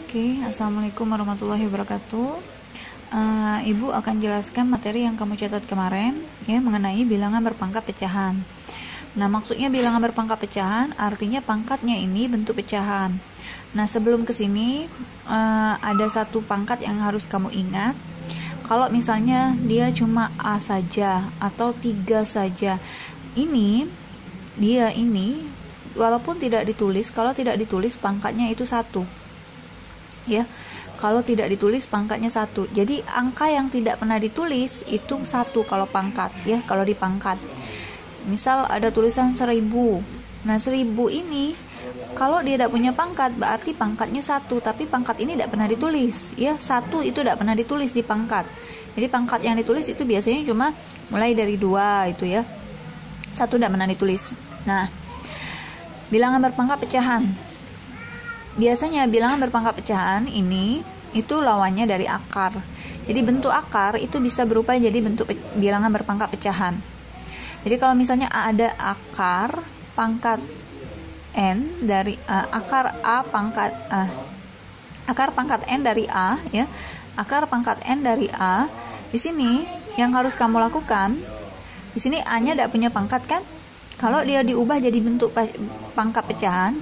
Oke, Assalamualaikum warahmatullahi wabarakatuh. Ibu akan jelaskan materi yang kamu catat kemarin ya mengenai bilangan berpangkat pecahan. Nah, maksudnya bilangan berpangkat pecahan artinya pangkatnya ini bentuk pecahan. Nah, sebelum kesini ada satu pangkat yang harus kamu ingat. Kalau misalnya dia cuma A saja atau 3 saja, ini walaupun tidak ditulis, kalau tidak ditulis pangkatnya itu 1 ya. Kalau tidak ditulis pangkatnya 1. Jadi angka yang tidak pernah ditulis itu 1 kalau pangkat ya, kalau di pangkat. Misal ada tulisan 1000. Nah, 1000 ini kalau dia tidak punya pangkat berarti pangkatnya 1, tapi pangkat ini tidak pernah ditulis ya. 1 itu tidak pernah ditulis di pangkat. Jadi pangkat yang ditulis itu biasanya cuma mulai dari 2 itu ya. 1 tidak pernah ditulis. Nah, bilangan berpangkat pecahan. Biasanya bilangan berpangkat pecahan ini itu lawannya dari akar. Jadi bentuk akar itu bisa berubah jadi bentuk bilangan berpangkat pecahan. Jadi kalau misalnya ada akar pangkat n dari akar pangkat n dari a ya. Akar pangkat n dari a. Di sini yang harus kamu lakukan, di sini a-nya tidak punya pangkat kan? Kalau dia diubah jadi bentuk pangkat pecahan,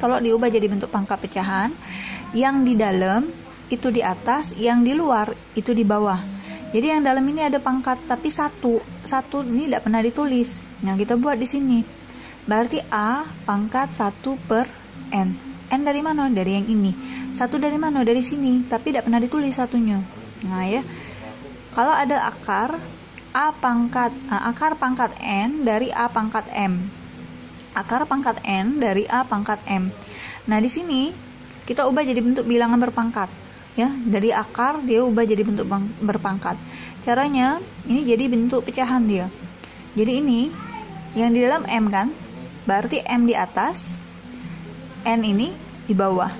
yang di dalam itu di atas, yang di luar itu di bawah. Jadi yang dalam ini ada pangkat, tapi satu ini tidak pernah ditulis. Nah, kita buat di sini. Berarti A pangkat 1 per N. N dari mana? Dari yang ini. 1 dari mana? Dari sini. Tapi tidak pernah ditulis satunya. Nah ya, kalau ada akar akar pangkat N dari A pangkat M. Akar pangkat N dari A pangkat M. Nah, di sini kita ubah jadi bentuk bilangan berpangkat ya. Dari akar dia ubah jadi bentuk berpangkat. Caranya ini jadi bentuk pecahan dia. Jadi ini yang di dalam M kan, berarti M di atas, N ini di bawah.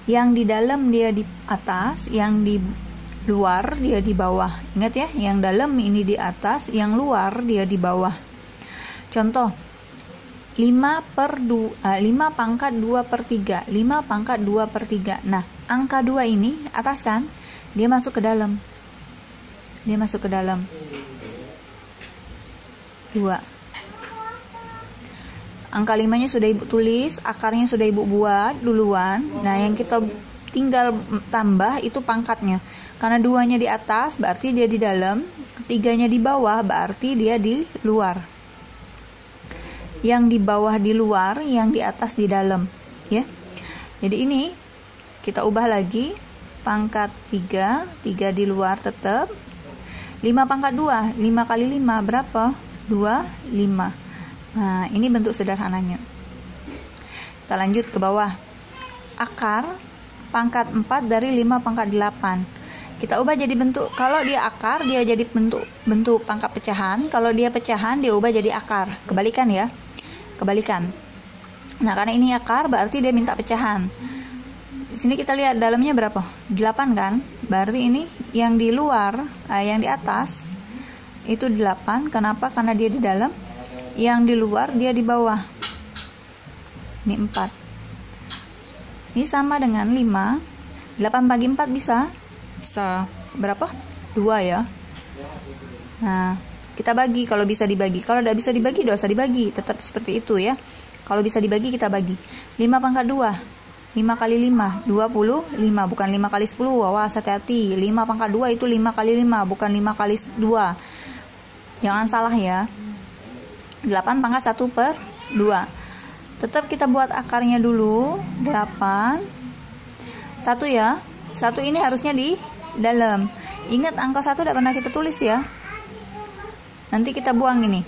Yang di dalam dia di atas, yang di luar dia di bawah. Ingat ya, yang dalam ini di atas, yang luar dia di bawah. Contoh 5 pangkat 2 per 3. 5 pangkat 2 per 3. Nah, angka 2 ini atas kan, dia masuk ke dalam. 2. Angka 5-nya sudah ibu tulis, akarnya sudah ibu buat duluan. Nah, yang kita tinggal tambah itu pangkatnya. Karena 2-nya di atas berarti dia di dalam, 3-nya di bawah berarti dia di luar. Yang di bawah di luar, yang di atas di dalam ya. Jadi ini kita ubah lagi, pangkat 3 di luar tetap. 5 pangkat 2, 5 kali 5 berapa? 25. Nah, ini bentuk sederhananya. Kita lanjut ke bawah. Akar pangkat 4 dari 5 pangkat 8. Kita ubah jadi bentuk, kalau dia akar dia jadi bentuk pangkat pecahan, kalau dia pecahan dia ubah jadi akar. Kebalikan ya. Nah, karena ini akar berarti dia minta pecahan. Di sini kita lihat dalamnya berapa? 8 kan? Berarti ini yang di luar, yang di atas itu 8. Kenapa? Karena dia di dalam. Yang di luar dia di bawah. Ini 4. Ini sama dengan 5. 8 bagi 4 bisa berapa? 2 ya. Nah, kita bagi kalau bisa dibagi. Kalau tidak bisa dibagi, tidak usah dibagi. Tetap seperti itu ya. Kalau bisa dibagi, kita bagi. 5 pangkat 2. 5 kali 5, 25. Bukan 5 kali 10. Awas, hati-hati. 5 pangkat 2 itu 5 kali 5. Bukan 5 kali 2. Jangan salah ya. 8 pangkat 1 per 2. Tetap kita buat akarnya dulu. 8. 1 ya. 1 ini harusnya di dalam. Ingat, angka 1 tidak pernah kita tulis ya. Nanti kita buang ini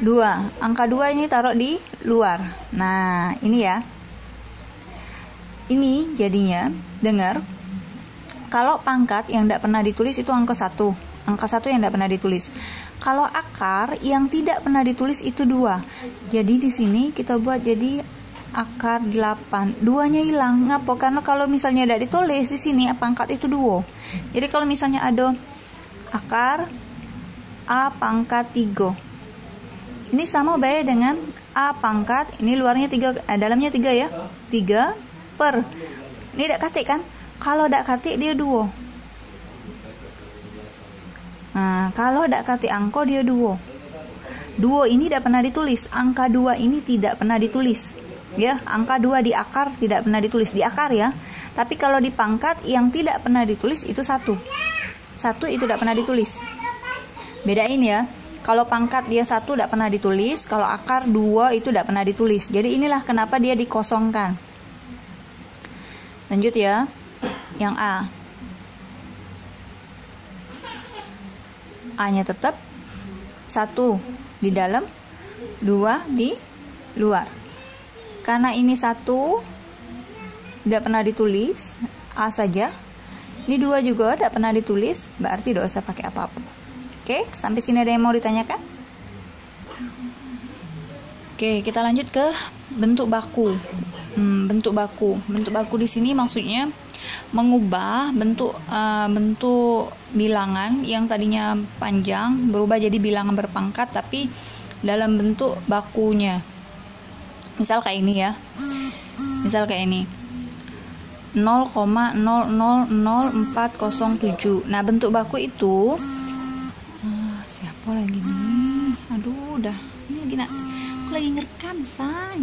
2. Angka 2 ini taruh di luar. Nah, ini ya. Ini jadinya, dengar, kalau pangkat yang tidak pernah ditulis itu angka 1. Angka 1 yang tidak pernah ditulis. Kalau akar yang tidak pernah ditulis itu 2. Jadi di sini kita buat jadi akar 8. 2-nya hilang. Ngapa? Karena kalau misalnya tidak ditulis di sini pangkat itu 2. Jadi kalau misalnya ada akar A pangkat 3. Ini sama baik dengan A pangkat, ini luarnya 3, dalamnya 3 ya. 3 per. Ini tidak katik kan? Kalau dak kati dia duo. Nah, kalau dak kati angko dia duo. Duo ini tidak pernah ditulis. Angka 2 ini tidak pernah ditulis. Ya, angka 2 di akar tidak pernah ditulis di akar ya. Tapi kalau di pangkat yang tidak pernah ditulis itu 1. 1 itu tidak pernah ditulis. Bedain ya. Kalau pangkat dia 1 tidak pernah ditulis, kalau akar 2 itu tidak pernah ditulis. Jadi inilah kenapa dia dikosongkan. Lanjut ya. Yang A. A-nya tetap 1 di dalam, 2 di luar. Karena ini 1 tidak pernah ditulis, A saja. Ini 2 juga tidak pernah ditulis, berarti tidak usah pakai apa-apa. Oke, sampai sini ada yang mau ditanyakan? Oke, kita lanjut ke bentuk baku. Bentuk baku di sini maksudnya mengubah bentuk bilangan yang tadinya panjang berubah jadi bilangan berpangkat tapi dalam bentuk bakunya. Misal kayak ini ya. Misal kayak ini. 0,000407. Nah, bentuk baku itu siapa lagi nih? Aduh, udah. Ini lagi aku lagi ngerekam, say.